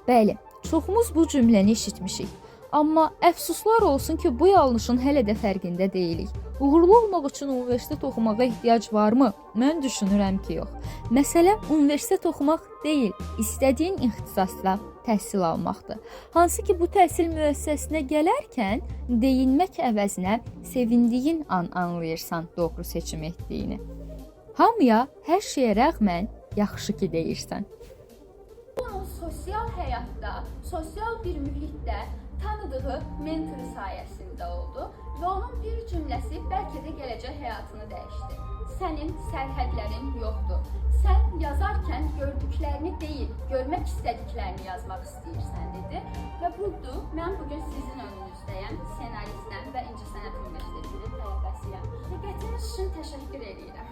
Bəli, çoxumuz bu cümləni eşitmişik. Amma əfsuslar olsun ki, bu yanlışın hələ də fərqində deyilik. Uğurlu olmaq üçün universitet oxumağa ehtiyac varmı? Mən düşünürəm ki, yox. Məsələ universitet oxumaq deyil, istədiyin ixtisasda təhsil almaqdır. Hansı ki, bu təhsil müəssisəsinə gələrkən deyinmək əvəzinə sevindiyin an anlayırsan doğru seçim etdiyini. Hamıya, hər şeyə rəğmən yaxşı ki deyirsən. Onun sosial həyatda, sosial bir mühitdə tanıdığı mentoru sayəsində oldu və onun bir cümləsi bəlkə də gələcək həyatını dəyişdi. Sənin sərhədlərin yoxdur. Sən yazarkən gördüklərini deyil, görmək istədiklərini yazmaq istəyirsən dedi və budur, mən bugün sizin önünüzdəyəm, ssenaristəm və İncəsənət Universitetinin tələbəsiyəm. Diqqətiniz üçün təşəkkür edirəm.